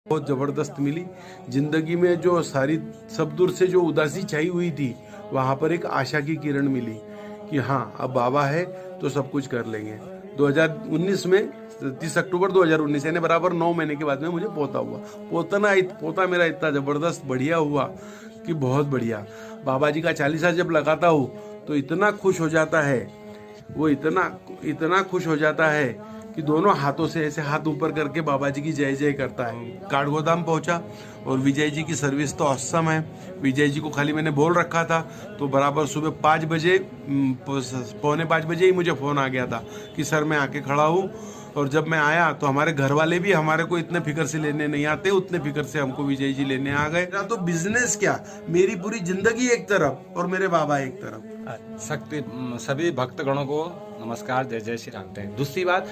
बहुत ज़बरदस्त मिली। ज़िंदगी में जो सारी सब दूर से जो उदासी छाई हुई थी, वहाँ पर एक आशा की किरण मिली कि हाँ, अब बाबा है तो सब कुछ कर लेंगे। 2019 में 30 अक्टूबर 2019 यानी बराबर 9 महीने के बाद में मुझे पोता हुआ। पोता मेरा इतना ज़बरदस्त बढ़िया हुआ कि बहुत बढ़िया। बाबा जी का चालीसा जब लगाता हूँ तो इतना खुश हो जाता है, वो इतना खुश हो जाता है कि दोनों हाथों से ऐसे हाथ ऊपर करके बाबा जी की जय जय करता है। काठगोदाम पहुंचा और विजय जी की सर्विस तो औसम है। विजय जी को खाली मैंने बोल रखा था तो बराबर सुबह 5 बजे, पौने 5 बजे ही मुझे फ़ोन आ गया था कि सर मैं आके खड़ा हूँ। और जब मैं आया तो हमारे घर वाले भी हमारे को इतने फिक्र से लेने नहीं आते, उतने फिक्र से हमको विजय जी लेने आ गए। तो बिजनेस क्या, मेरी पूरी जिंदगी एक तरफ और मेरे बाबा एक तरफ। शक्ति सभी भक्तगणों को नमस्कार, जय जय श्री राम। दूसरी बात,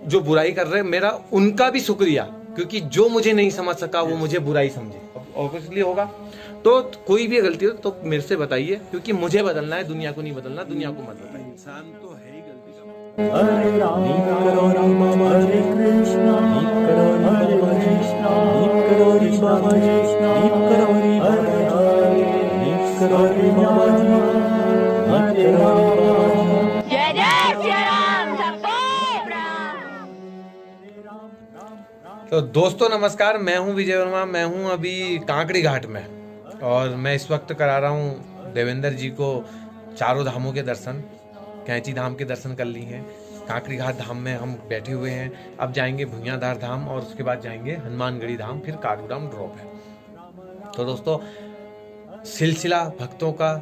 जो बुराई कर रहे हैं मेरा उनका भी शुक्रिया, क्योंकि जो मुझे नहीं समझ सका वो मुझे बुराई समझे। ऑब्वियसली होगा, तो कोई भी गलती हो तो मेरे से बताइए, क्योंकि मुझे बदलना है, दुनिया को नहीं बदलना। दुनिया को मत बताइए। इंसान तो है ही गलती का। हरे राम हरे कृष्णा हरे कृष्णा हरे बाबा कृष्णा हरे हरे बाबा हरे राम। जय जय श्री राम। सबको प्रणाम। तो दोस्तों नमस्कार, मैं हूं विजय वर्मा। मैं हूं अभी कांकड़ी घाट में और मैं इस वक्त करा रहा हूं देवेंद्र जी को चारों धामों के दर्शन। कैंची धाम के दर्शन कर ली हैं, कांकड़ी घाट धाम में हम बैठे हुए हैं। अब जाएंगे भुइयांधार धाम और उसके बाद जाएंगे हनुमानगढ़ी धाम, फिर काठगोदाम ड्रॉप है। तो दोस्तों सिलसिला भक्तों का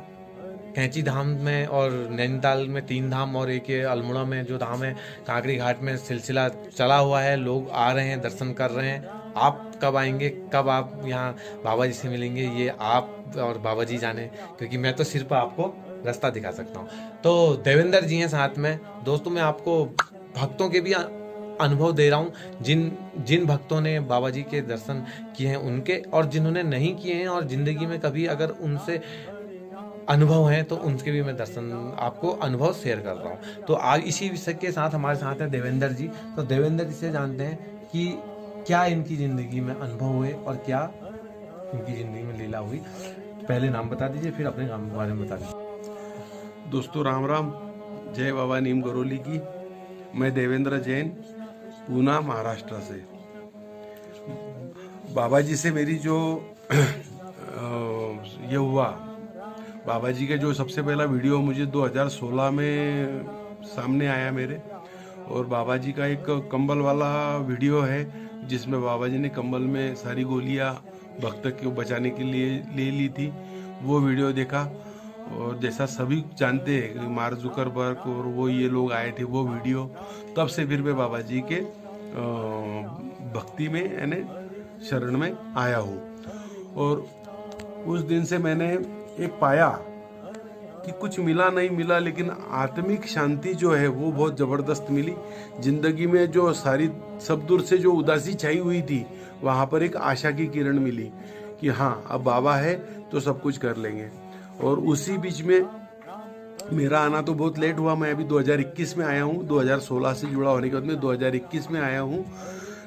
कैंची धाम में और नैनीताल में 3 धाम और एक ये अल्मोड़ा में जो धाम है, कांकड़ी घाट में सिलसिला चला हुआ है। लोग आ रहे हैं, दर्शन कर रहे हैं। आप कब आएंगे, कब आप यहाँ बाबा जी से मिलेंगे, ये आप और बाबा जी जाने, क्योंकि मैं तो सिर्फ आपको रास्ता दिखा सकता हूँ। तो देवेंद्र जी हैं साथ में। दोस्तों मैं आपको भक्तों के भी अनुभव दे रहा हूँ, जिन भक्तों ने बाबा जी के दर्शन किए हैं उनके, और जिन्होंने नहीं किए हैं और जिंदगी में कभी अगर उनसे अनुभव है तो उनके भी मैं दर्शन आपको अनुभव शेयर कर रहा हूँ। तो आज इसी विषय के साथ हमारे साथ हैं देवेंद्र जी। तो देवेंद्र जी से जानते हैं कि क्या इनकी जिंदगी में अनुभव हुए और क्या इनकी जिंदगी में लीला हुई। पहले नाम बता दीजिए, फिर अपने काम के बारे में बता दीजिए। दोस्तों राम राम, जय बाबा नीम गरोली की। मैं देवेंद्र जैन, पूना महाराष्ट्र से। बाबा जी से मेरी जो ये हुआ, बाबा जी का जो सबसे पहला वीडियो मुझे 2016 में सामने आया मेरे, और बाबा जी का एक कंबल वाला वीडियो है जिसमें बाबा जी ने कंबल में सारी गोलियां भक्त को बचाने के लिए ले ली थी। वो वीडियो देखा और जैसा सभी जानते हैं मार्क जुकरबर्ग और वो ये लोग आए थे, वो वीडियो, तब से फिर मैं बाबा जी के भक्ति में यानी शरण में आया हूँ। और उस दिन से मैंने एक पाया कि कुछ मिला नहीं मिला, लेकिन आत्मिक शांति जो है वो बहुत ज़बरदस्त मिली। ज़िंदगी में जो सारी सब दूर से जो उदासी छाई हुई थी, वहाँ पर एक आशा की किरण मिली कि हाँ, अब बाबा है तो सब कुछ कर लेंगे। और उसी बीच में मेरा आना तो बहुत लेट हुआ। मैं अभी 2021 में आया हूँ। 2016 से जुड़ा होने के बाद में 2021 में आया हूँ।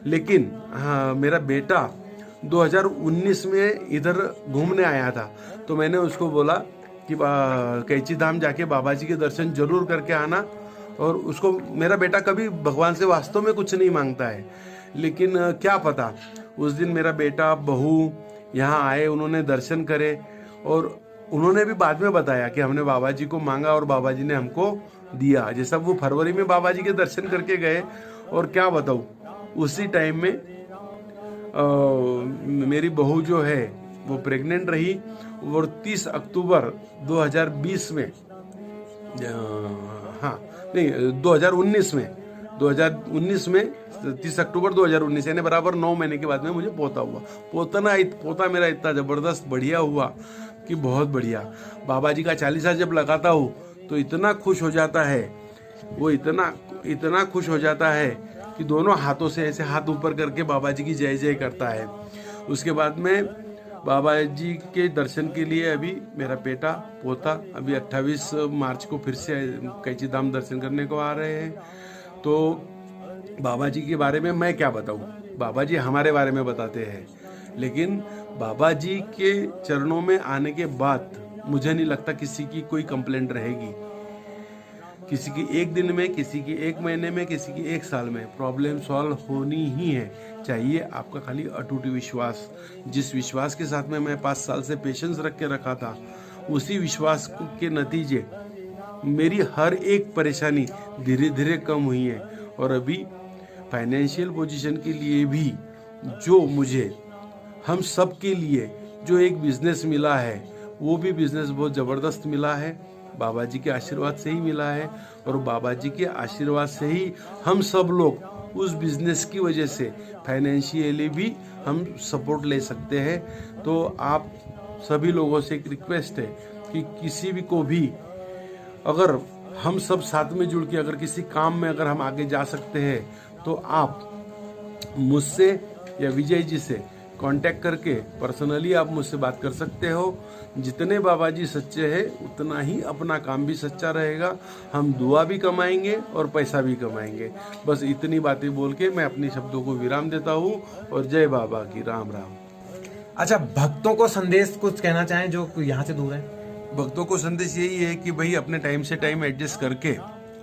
लेकिन हाँ, मेरा बेटा 2019 में इधर घूमने आया था, तो मैंने उसको बोला कि कैंची धाम जाके बाबा जी के दर्शन जरूर करके आना। और उसको, मेरा बेटा कभी भगवान से वास्तव में कुछ नहीं मांगता है, लेकिन क्या पता उस दिन मेरा बेटा बहू यहाँ आए, उन्होंने दर्शन करे और उन्होंने भी बाद में बताया कि हमने बाबा जी को मांगा और बाबा जी ने हमको दिया। जैसा वो फरवरी में बाबा जी के दर्शन करके गए, और क्या बताऊँ, उसी टाइम में मेरी बहू जो है वो प्रेग्नेंट रही। और 30 अक्टूबर 2020 में, हाँ नहीं 2019 में 30 अक्टूबर 2019 यानी बराबर 9 महीने के बाद में मुझे पोता हुआ। पोता मेरा इतना ज़बरदस्त बढ़िया हुआ कि बहुत बढ़िया। बाबा जी का चालीसा जब लगाता हूँ तो इतना खुश हो जाता है, वो इतना खुश हो जाता है कि दोनों हाथों से ऐसे हाथ ऊपर करके बाबा जी की जय जय करता है। उसके बाद में बाबा जी के दर्शन के लिए अभी मेरा बेटा पोता अभी 28 मार्च को फिर से कैंची धाम दर्शन करने को आ रहे हैं। तो बाबा जी के बारे में मैं क्या बताऊं, बाबा जी हमारे बारे में बताते हैं, लेकिन बाबा जी के चरणों में आने के बाद मुझे नहीं लगता किसी की कोई कंप्लेंट रहेगी। किसी की एक दिन में, किसी की एक महीने में, किसी की एक साल में प्रॉब्लम सॉल्व होनी ही है। चाहिए आपका खाली अटूट विश्वास। जिस विश्वास के साथ में मैं 5 साल से पेशेंस रख के रखा था, उसी विश्वास के नतीजे मेरी हर एक परेशानी धीरे धीरे कम हुई है। और अभी फाइनेंशियल पोजीशन के लिए भी जो मुझे, हम सब के लिए जो एक बिजनेस मिला है, वो भी बिजनेस बहुत ज़बरदस्त मिला है। बाबा जी के आशीर्वाद से ही मिला है, और बाबा जी के आशीर्वाद से ही हम सब लोग उस बिजनेस की वजह से फाइनेंशियली भी हम सपोर्ट ले सकते हैं। तो आप सभी लोगों से एक रिक्वेस्ट है कि किसी भी को भी, अगर हम सब साथ में जुड़ के अगर किसी काम में अगर हम आगे जा सकते हैं, तो आप मुझसे या विजय जी से कांटेक्ट करके पर्सनली आप मुझसे बात कर सकते हो। जितने बाबा जी सच्चे हैं, उतना ही अपना काम भी सच्चा रहेगा। हम दुआ भी कमाएंगे और पैसा भी कमाएंगे। बस इतनी बातें बोल के मैं अपने शब्दों को विराम देता हूँ, और जय बाबा की। राम राम। अच्छा, भक्तों को संदेश कुछ कहना चाहें जो यहाँ से दूर हैं? भक्तों को संदेश यही है कि भाई अपने टाइम से टाइम एडजस्ट करके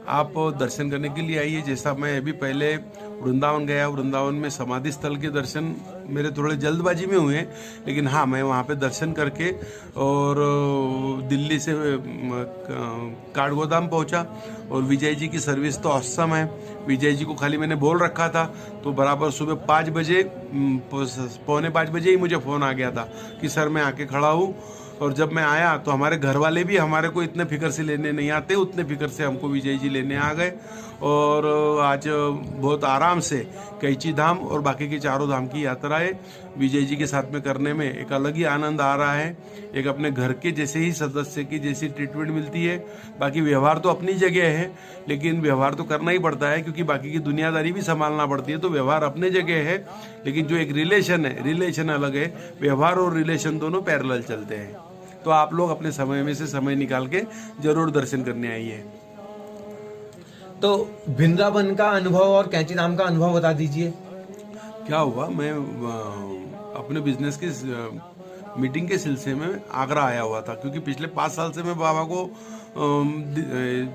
आप दर्शन करने के लिए आइए। जैसा मैं अभी पहले वृंदावन गया, वृंदावन में समाधि स्थल के दर्शन मेरे थोड़े जल्दबाजी में हुए, लेकिन हाँ, मैं वहाँ पे दर्शन करके और दिल्ली से काठगोदाम पहुँचा। और विजय जी की सर्विस तो औसम है। विजय जी को खाली मैंने बोल रखा था, तो बराबर सुबह 5 बजे, पौने 5 बजे ही मुझे फ़ोन आ गया था कि सर मैं आके खड़ा हूँ। और जब मैं आया तो हमारे घर वाले भी हमारे को इतने फिक्र से लेने नहीं आते, उतने फिक्र से हमको विजय जी लेने आ गए। और आज बहुत आराम से कैंची धाम और बाकी की चारों धाम की यात्राएं विजय जी के साथ में करने में एक अलग ही आनंद आ रहा है। एक अपने घर के जैसे ही सदस्य की जैसी ट्रीटमेंट मिलती है। बाकी व्यवहार तो अपनी जगह है, लेकिन व्यवहार तो करना ही पड़ता है, क्योंकि बाकी की दुनियादारी भी संभालना पड़ती है। तो व्यवहार अपने जगह है, लेकिन जो एक रिलेशन है, रिलेशन अलग है। व्यवहार और रिलेशन दोनों पैरेलल चलते हैं। तो आप लोग अपने समय में से समय निकाल के जरूर दर्शन करने आइए। तो वृंदावन का अनुभव और कैंची धाम का अनुभव बता दीजिए। क्या हुआ, मैं अपने बिजनेस की मीटिंग के सिलसिले में आगरा आया हुआ था, क्योंकि पिछले 5 साल से मैं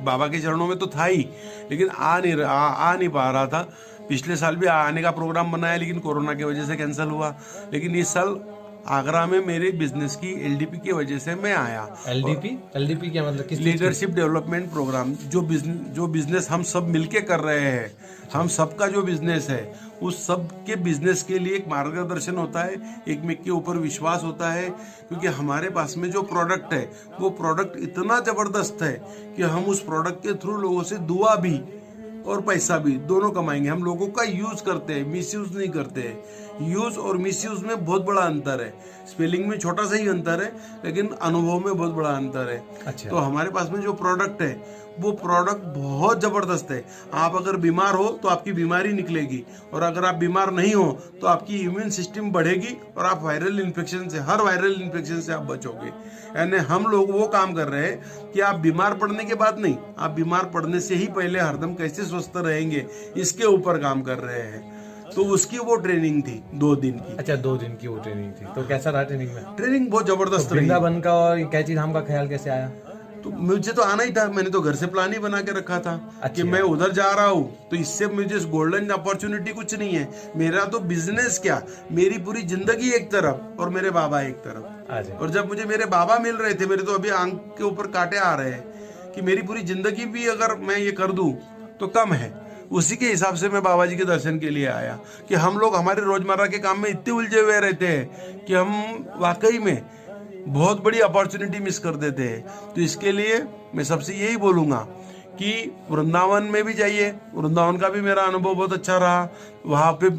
बाबा के चरणों में तो था ही, लेकिन आ नहीं पा रहा था। पिछले साल भी आने का प्रोग्राम बनाया, लेकिन कोरोना की वजह से कैंसिल हुआ। लेकिन इस साल आगरा में मेरे बिजनेस की एलडीपी की वजह से मैं आया। एलडीपी क्या मतलब? किस लीडरशिप डेवलपमेंट प्रोग्राम। जो बिजनेस हम सब मिलके कर रहे हैं, हम सबका जो बिजनेस है, उस सब के बिजनेस के लिए एक मार्गदर्शन होता है, एक में के ऊपर विश्वास होता है। क्योंकि हमारे पास में जो प्रोडक्ट है, वो प्रोडक्ट इतना जबरदस्त है कि हम उस प्रोडक्ट के थ्रू लोगों से दुआ भी और पैसा भी दोनों कमाएंगे। हम लोगों का यूज करते हैं, मिसयूज नहीं करते हैं। यूज और मिसयूज में बहुत बड़ा अंतर है। स्पेलिंग में छोटा सा ही अंतर है, लेकिन अनुभव में बहुत बड़ा अंतर है। अच्छा। तो हमारे पास में जो प्रोडक्ट है, वो प्रोडक्ट बहुत जबरदस्त है। आप अगर बीमार हो तो आपकी बीमारी निकलेगी, और अगर आप बीमार नहीं हो तो आपकी इम्यून सिस्टम बढ़ेगी, और आप वायरल इन्फेक्शन से, हर वायरल इन्फेक्शन से आप बचोगे। यानी हम लोग वो काम कर रहे हैं कि आप बीमार पड़ने के बाद नहीं, आप बीमार पड़ने से ही पहले हरदम कैसे स्वस्थ रहेंगे, इसके ऊपर काम कर रहे हैं। तो उसकी वो ट्रेनिंग थी 2 दिन की। अच्छा, 2 दिन की वो ट्रेनिंग थी। तो कैसा रहा ट्रेनिंग में? ट्रेनिंग बहुत जबरदस्त रही। वृंदावन का और कैंची धाम का ख्याल कैसे आया? तो मुझे तो आना ही था। मैंने तो घर से प्लान ही बना के रखा था कि मैं उधर जा रहा हूँ, तो इससे मुझे गोल्डन अपॉर्चुनिटी कुछ नहीं है। मेरा तो बिजनेस क्या, मेरी पूरी जिंदगी एक तरफ और मेरे बाबा एक तरफ। और जब मुझे मेरे बाबा मिल रहे थे, मेरे तो अभी आंख के ऊपर कांटे आ रहे हैं कि मेरी पूरी जिंदगी भी अगर मैं ये कर दूं तो कम है। उसी के हिसाब से मैं बाबा जी के दर्शन के लिए आया कि हम लोग हमारे रोजमर्रा के काम में इतने उलझे हुए रहते हैं कि हम वाकई में बहुत बड़ी अपॉर्चुनिटी मिस कर देते हैं। तो इसके लिए मैं सबसे यही बोलूँगा कि वृंदावन में भी जाइए। वृंदावन का भी मेरा अनुभव बहुत अच्छा रहा। वहाँ पे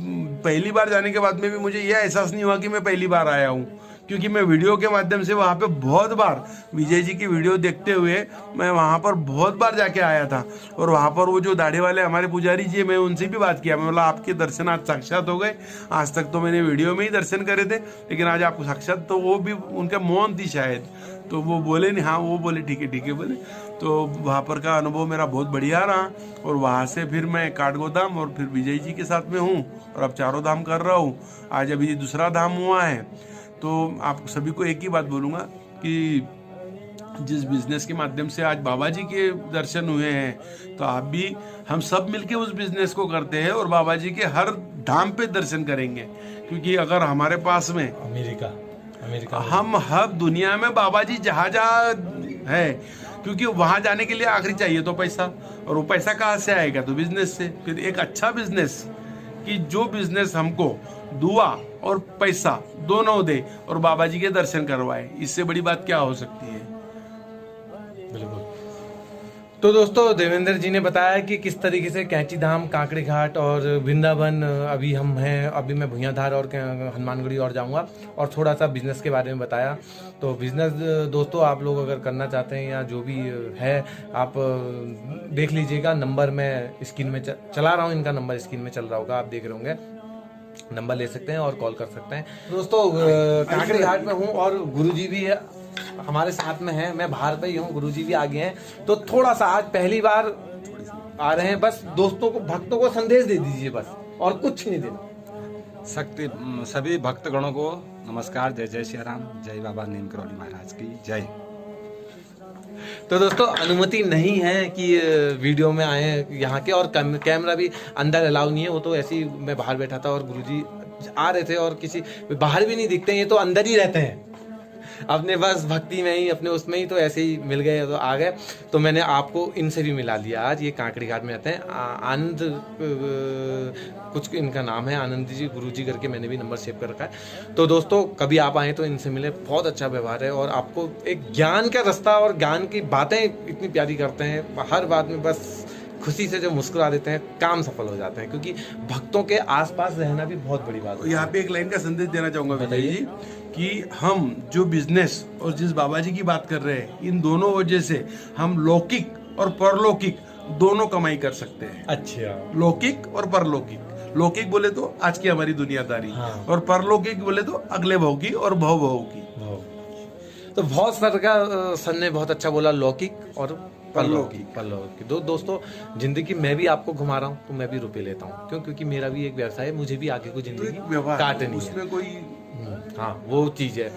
पहली बार जाने के बाद में भी मुझे यह एहसास नहीं हुआ कि मैं पहली बार आया हूँ, क्योंकि मैं वीडियो के माध्यम से वहाँ पे बहुत बार विजय जी की वीडियो देखते हुए मैं वहाँ पर बहुत बार जाके आया था। और वहाँ पर वो जो दाढ़ी वाले हमारे पुजारी जी, मैं उनसे भी बात किया। मैं बोला आपके दर्शन आज साक्षात हो गए, आज तक तो मैंने वीडियो में ही दर्शन करे थे, लेकिन आज आपको साक्षात, तो वो भी उनका मौन थी शायद, तो वो बोले नहीं, हाँ वो बोले ठीक है बोले। तो वहाँ पर का अनुभव मेरा बहुत बढ़िया रहा। और वहाँ से फिर मैं काठगोदाम और फिर विजय जी के साथ में हूँ और अब चारों धाम कर रहा हूँ। आज अभी दूसरा धाम हुआ है। तो आप सभी को एक ही बात बोलूँगा कि जिस बिजनेस के माध्यम से आज बाबा जी के दर्शन हुए हैं, तो आप भी, हम सब मिलके उस बिजनेस को करते हैं और बाबा जी के हर धाम पे दर्शन करेंगे। क्योंकि अगर हमारे पास में अमेरिका हम हर दुनिया में बाबा जी जहाँ है, क्योंकि वहां जाने के लिए आखिरी चाहिए तो पैसा, और वो पैसा कहाँ से आएगा? तो बिजनेस से। फिर एक अच्छा बिजनेस, कि जो बिजनेस हमको दुआ और पैसा दोनों दे और बाबा जी के दर्शन करवाए, इससे बड़ी बात क्या हो सकती है? बिल्कुल। तो दोस्तों, देवेंद्र जी ने बताया कि किस तरीके से कैंची धाम, कांकड़ी घाट और वृंदावन अभी हम हैं। अभी मैं भुइयाधार और हनुमानगढ़ी और जाऊंगा, और थोड़ा सा बिजनेस के बारे में बताया। तो बिजनेस दोस्तों, आप लोग अगर करना चाहते हैं या जो भी है, आप देख लीजिएगा। नंबर मैं स्क्रीन में चला रहा हूँ, इनका नंबर स्क्रीन में चल रहा होगा, आप देख रहे होंगे। नंबर ले सकते हैं और कॉल कर सकते हैं। दोस्तों, कांकड़ी घाट में हूँ और गुरुजी भी है हमारे साथ में है। मैं बाहर पे ही हूँ, गुरुजी भी आगे हैं। तो थोड़ा सा आज पहली बार आ रहे हैं, बस दोस्तों को, भक्तों को संदेश दे दीजिए बस, और कुछ नहीं देना। सभी भक्तगणों को नमस्कार। जय जय श्री राम, जय बाबा नीम करौली महाराज की जय। तो दोस्तों, अनुमति नहीं है कि वीडियो में आए यहाँ के, और कैमरा भी अंदर अलाउ नहीं है। वो तो ऐसे ही मैं बाहर बैठा था और गुरुजी आ रहे थे, और किसी बाहर भी नहीं दिखते, ये तो अंदर ही रहते हैं अपने, बस भक्ति में ही, अपने उसमें ही, तो ऐसे ही मिल गए तो आ गए। तो मैंने आपको इनसे भी मिला लिया आज। ये कांकड़ी घाट में रहते हैं, आनंद कुछ इनका नाम है, आनंद जी, गुरुजी करके मैंने भी नंबर सेव कर रखा है। तो दोस्तों, कभी आप आए तो इनसे मिले, बहुत अच्छा व्यवहार है, और आपको एक ज्ञान का रास्ता और ज्ञान की बातें इतनी प्यारी करते हैं। हर बात में बस खुशी से जो मुस्कुरा देते हैं, काम सफल हो जाते हैं, क्योंकि भक्तों के आसपास रहना भी बहुत बड़ी बात है। यहाँ पे एक लाइन का संदेश देना चाहूंगा विजय जी, कि हम जो बिजनेस और जिस बाबा जी की बात कर रहे हैं, इन दोनों वजह से हम लौकिक और परलौकिक दोनों कमाई कर सकते हैं। अच्छा, लौकिक और परलौकिक। लौकिक बोले तो आज की हमारी दुनियादारी, हाँ। और परलौकिक बोले तो अगले भाव की और भव की। तो बहुत सर का सर ने बहुत अच्छा बोला, लौकिक और परलौकिक। दोस्तों, जिंदगी मैं भी आपको घुमा रहा हूँ तो मैं भी रुपए लेता हूँ। क्यों? क्योंकि मेरा भी एक व्यवसाय है, मुझे भी आगे को जिंदगी काटनी है, उसमें कोई हाँ, वो चीज है।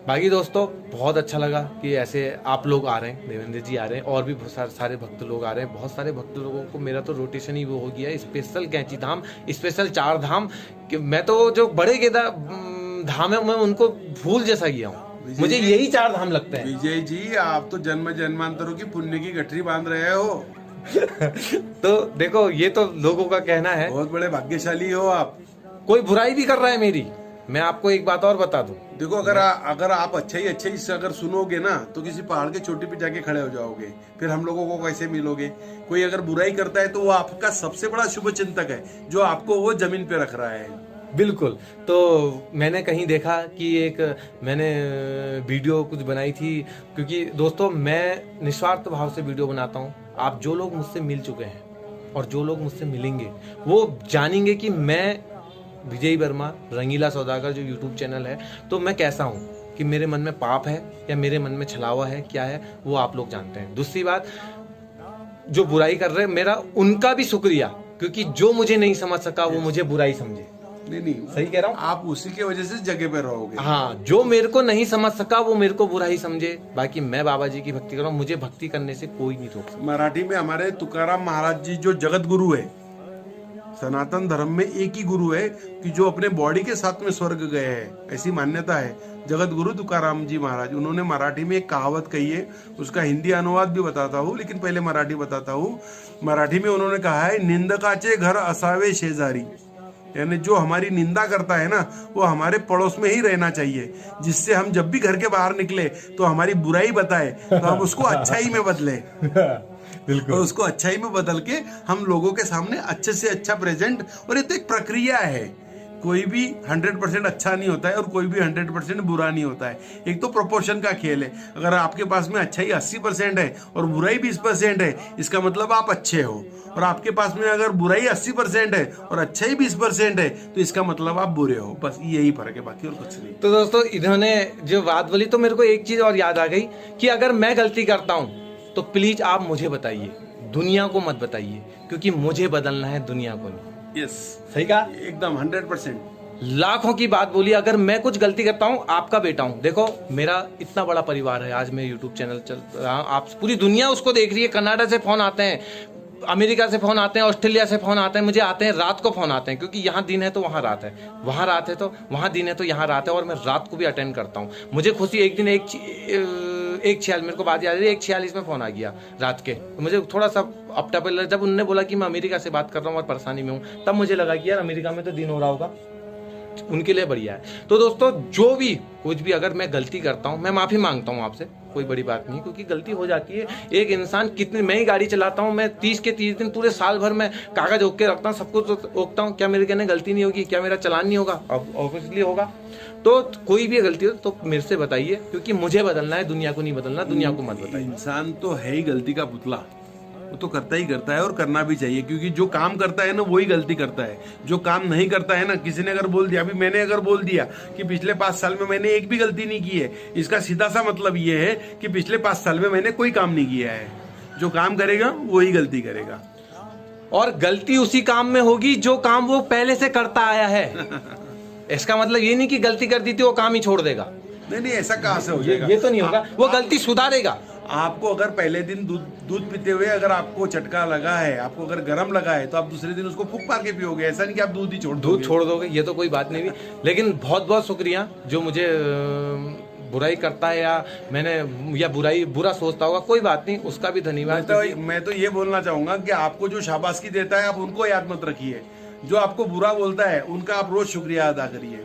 बाकी दोस्तों, बहुत अच्छा लगा कि ऐसे आप लोग आ रहे हैं, देवेंद्र जी आ रहे हैं, और भी बहुत सारे भक्त लोग आ रहे हैं। बहुत सारे भक्त लोगों को मेरा तो रोटेशन ही वो हो गया है, स्पेशल कैंची धाम, स्पेशल चार धाम। मैं तो जो बड़े केदार धाम है, मैं उनको भूल जैसा गया हूँ। मुझे यही चार धाम लगते हैं। विजय जी, आप तो जन्म जन्मांतरों की पुण्य की गठरी बांध रहे हो। तो देखो, ये तो लोगों का कहना है, बहुत बड़े भाग्यशाली हो आप। कोई बुराई भी कर रहा है मेरी। मैं आपको एक बात और बता दूं, देखो, अगर आप अच्छा ही अगर सुनोगे ना, तो किसी पहाड़ के चोटी पे जाके खड़े हो जाओगे। फिर हम लोगों को कैसे मिलोगे? कोई अगर बुराई करता है तो वो आपका सबसे बड़ा शुभ चिंतक है, जो आपको वो जमीन पे रख रहा है। बिल्कुल। तो मैंने कहीं देखा कि मैंने वीडियो कुछ बनाई थी, क्योंकि दोस्तों, मैं निस्वार्थ भाव से वीडियो बनाता हूँ। आप जो लोग मुझसे मिल चुके हैं और जो लोग मुझसे मिलेंगे, वो जानेंगे कि मैं विजय वर्मा, रंगीला सौदागर जो यूट्यूब चैनल है, तो मैं कैसा हूँ, कि मेरे मन में पाप है या मेरे मन में छलावा है, क्या है, वो आप लोग जानते हैं। दूसरी बात, जो बुराई कर रहे हैं, मेरा उनका भी शुक्रिया, क्योंकि जो मुझे नहीं समझ सका वो मुझे बुराई समझे। नहीं, सही कह रहा हूँ। आप उसी के वजह से जगह पे रहोगे। हाँ, जो मेरे को नहीं समझ सका वो मेरे को बुरा ही समझे। बाकी मैं बाबा जी की भक्ति कर रहा हूँ, मुझे भक्ति करने से कोई नहीं रोक सकता। मराठी में हमारे तुकाराम महाराज जी जो जगत गुरु है, सनातन धर्म में एक ही गुरु है कि जो अपने बॉडी के साथ में स्वर्ग गए हैं, ऐसी मान्यता है। जगत गुरु तुकाराम जी महाराज, उन्होंने मराठी में एक कहावत कही है, उसका हिंदी अनुवाद भी बताता हूँ, लेकिन पहले मराठी बताता हूँ। मराठी में उन्होंने कहा है, निंदकाचे घर असावे शेजारी, यानी जो हमारी निंदा करता है ना, वो हमारे पड़ोस में ही रहना चाहिए, जिससे हम जब भी घर के बाहर निकले तो हमारी बुराई बताए तो हम उसको अच्छाई में बदले। बिल्कुल। और उसको अच्छाई में बदल के हम लोगों के सामने अच्छे से अच्छा प्रेजेंट। और ये तो एक प्रक्रिया है, कोई भी 100% अच्छा नहीं होता है और कोई भी 100% बुरा नहीं होता है। एक तो प्रोपोर्शन का खेल है। अगर आपके पास में अच्छाई 80% है और बुराई 20% है, इसका मतलब आप अच्छे हो। और आपके पास में अगर बुराई 80% है और अच्छाई 20% है, तो इसका मतलब आप बुरे हो। बस यही फर्क है, बाकी और कुछ नहीं। तो दोस्तों इन्होंने जो बात बोली तो मेरे को एक चीज और याद आ गई कि अगर मैं गलती करता हूँ तो प्लीज आप मुझे बताइए, दुनिया को मत बताइए, क्योंकि मुझे बदलना है, दुनिया को नहीं। यस, सही कहा एकदम 100%। लाखों की बात बोली। अगर मैं कुछ गलती करता हूँ, आपका बेटा हूँ, देखो मेरा इतना बड़ा परिवार है, आज मैं यूट्यूब चैनल चल रहा हूँ, आप पूरी दुनिया उसको देख रही है। कनाडा से फोन आते हैं, अमेरिका से फोन आते हैं, ऑस्ट्रेलिया से फोन आते हैं, मुझे आते हैं, रात को फोन आते हैं, क्योंकि यहाँ दिन है तो वहाँ रात है, वहाँ रात है तो वहाँ दिन है, तो यहाँ रात है, और मैं रात को भी अटेंड करता हूँ। मुझे खुशी, एक दिन एक 46 मेरे को बात याद है, 1:46 में फोन आ गया रात के। मुझे थोड़ा सा अपटापल, जब उन्होंने बोला कि मैं अमेरिका से बात कर रहा हूँ और परेशानी में हूँ, तब मुझे लगा कि यार अमेरिका में तो दिन हो रहा होगा, उनके लिए बढ़िया है। तो दोस्तों जो भी कुछ भी अगर मैं गलती करता हूँ, मैं माफी मांगता हूँ आपसे, कोई बड़ी बात नहीं, क्योंकि गलती हो जाती है। एक इंसान कितनी, मैं ही गाड़ी चलाता हूँ, मैं 30 के 30 दिन पूरे साल भर में कागज ओक के रखता हूँ, सब कुछ ओकता हूँ, क्या मेरे कहने गलती नहीं होगी, क्या मेरा चालान नहीं होगा? अब ऑब्वियसली होगा। तो कोई भी गलती हो तो मेरे से बताइए, क्योंकि मुझे बदलना है, दुनिया को नहीं बदलना, दुनिया को मत बताइए। इंसान तो है ही गलती का पुतला, वो तो करता ही करता है और करना भी चाहिए, क्योंकि जो काम करता है ना वही गलती करता है। जो काम नहीं करता है ना, किसी ने अगर बोल दिया, अभी मैंने अगर बोल दिया कि पिछले 5 साल में मैंने एक भी गलती नहीं की है, इसका सीधा सा मतलब ये है कि पिछले 5 साल में मैंने कोई काम नहीं किया है। जो काम करेगा वही गलती करेगा, और गलती उसी काम में होगी जो काम वो पहले से करता आया है। इसका मतलब ये नहीं कि गलती कर दी थी वो काम ही छोड़ देगा। नहीं, ऐसा कहाँ से हो जाएगा? ये तो नहीं होगा, वो गलती सुधारेगा। आपको अगर पहले दिन दूध पीते हुए अगर आपको चटका लगा है, आपको अगर गर्म लगा है, तो आप दूसरे दिन उसको फूंक मार के पियोगे। ऐसा नहीं कि आप दूध ही छोड़ दोगे। ये तो कोई बात नहीं हुई। लेकिन बहुत बहुत शुक्रिया जो मुझे बुराई करता है या बुरा सोचता होगा, कोई बात नहीं, उसका भी धन्यवाद। मैं तो ये बोलना चाहूंगा कि आपको जो शाबाशी देता है आप उनको याद मत रखिए, जो आपको बुरा बोलता है उनका आप रोज शुक्रिया अदा करिए।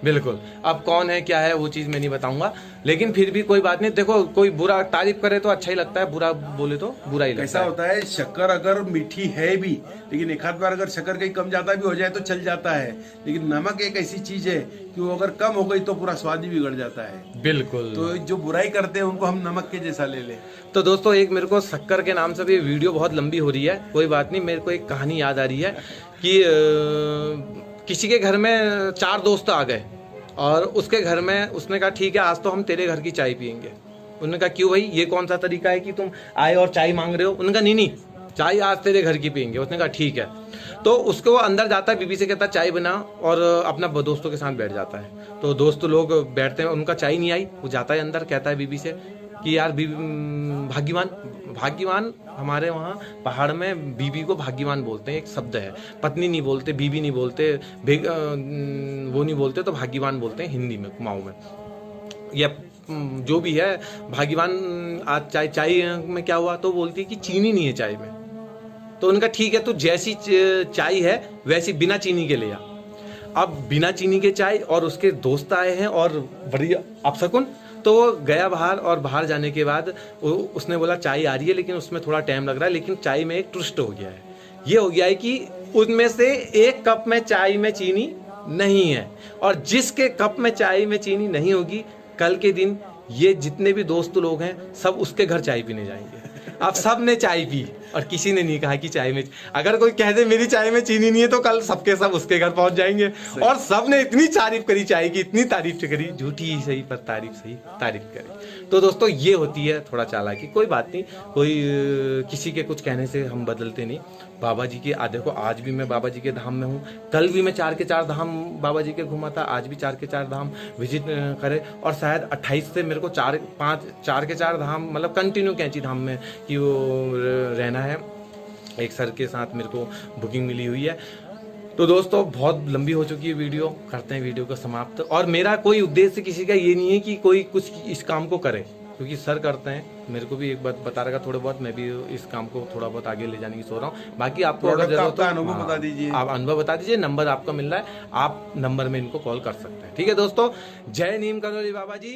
बिल्कुल। अब कौन है क्या है वो चीज मैं नहीं बताऊंगा, लेकिन फिर भी कोई बात नहीं। देखो कोई बुरा तारीफ करे तो अच्छा ही लगता है, बुरा बोले तो बुरा ही लगता है। ऐसा होता है, शक्कर अगर मीठी है भी, लेकिन एक आध बार अगर शक्कर कहीं कम ज्यादा भी हो जाए तो चल जाता है, लेकिन नमक एक ऐसी चीज है कि वो अगर कम हो गई तो पूरा स्वाद ही बिगड़ जाता है। बिल्कुल। तो जो बुराई करते हैं उनको हम नमक के जैसा ले ले। तो दोस्तों एक मेरे को शक्कर के नाम से भी वीडियो बहुत लंबी हो रही है, कोई बात नहीं, मेरे को एक कहानी याद आ रही है कि किसी के घर में 4 दोस्त आ गए और उसके घर में उसने कहा ठीक है आज तो हम तेरे घर की चाय पियेंगे। उन्होंने कहा क्यों भाई, ये कौन सा तरीका है कि तुम आए और चाय मांग रहे हो? उन्होंने कहा नहीं चाय आज तेरे घर की पियेंगे। उसने कहा ठीक है। तो उसको वो अंदर जाता है, बीबी से कहता है चाय बना, और अपना दोस्तों के साथ बैठ जाता है। तो दोस्त लोग बैठते हैं, उनका चाय नहीं आई, वो जाता है अंदर, कहता है बीबी से कि यार भाग्यवान हमारे वहाँ पहाड़ में बीबी को भाग्यवान बोलते हैं, एक शब्द है, पत्नी नहीं बोलते, बीबी नहीं बोलते, वो नहीं बोलते, तो भाग्यवान बोलते हैं हिंदी में, कुमाऊं में, या जो भी है भाग्यवान। आज चाय में क्या हुआ, तो बोलती है कि चीनी नहीं है चाय में। तो उनका ठीक है, तो जैसी चाय है वैसी बिना चीनी के ले आ। अब बिना चीनी के चाय, और उसके दोस्त आए हैं और बड़ी अपशकुन। तो वो गया बाहर, और बाहर जाने के बाद उसने बोला चाय आ रही है लेकिन उसमें थोड़ा टाइम लग रहा है, लेकिन चाय में एक ट्विस्ट हो गया है। ये हो गया है कि उनमें से एक कप में चाय में चीनी नहीं है, और जिसके कप में चाय में चीनी नहीं होगी, कल के दिन ये जितने भी दोस्त लोग हैं सब उसके घर चाय पीने जाएंगे। अब सब ने चाय पी और किसी ने नहीं कहा कि चाय में, अगर कोई कह दे मेरी चाय में चीनी नहीं है तो कल सबके सब उसके घर पहुंच जाएंगे। और सब ने इतनी तारीफ करी चाय की, इतनी तारीफ करी, झूठी ही सही पर तारीफ करी। तो दोस्तों ये होती है थोड़ा चालाकी, कोई बात नहीं, कोई किसी के कुछ कहने से हम बदलते नहीं। बाबा जी के देखो आज भी मैं बाबा जी के धाम में हूँ, कल भी मैं 4 के 4 धाम बाबा जी के घुमा था, आज भी 4 के 4 धाम विजिट करे, और शायद 28 से मेरे को 4 के 4 धाम मतलब कंटिन्यू कैंची धाम में कि वो रहना है। एक सर के साथ मेरे को बुकिंग मिली हुई है। तो दोस्तों बहुत लंबी हो चुकी है वीडियो, करते हैं वीडियो को समाप्त। और मेरा कोई उद्देश्य किसी का ये नहीं है कि कोई कुछ इस काम को करे, क्योंकि सर करते हैं, मेरे को भी एक बात बता रहा थोड़े बहुत, मैं भी इस काम को थोड़ा बहुत आगे ले जाने की सोच रहा हूँ। बाकी आपको अगर जरूरत हो अनुभव बता दीजिए, आप अनुभव बता दीजिए, नंबर आपका मिल रहा है, आप नंबर में इनको कॉल कर सकते हैं। ठीक है दोस्तों, जय नीम करौली बाबा जी।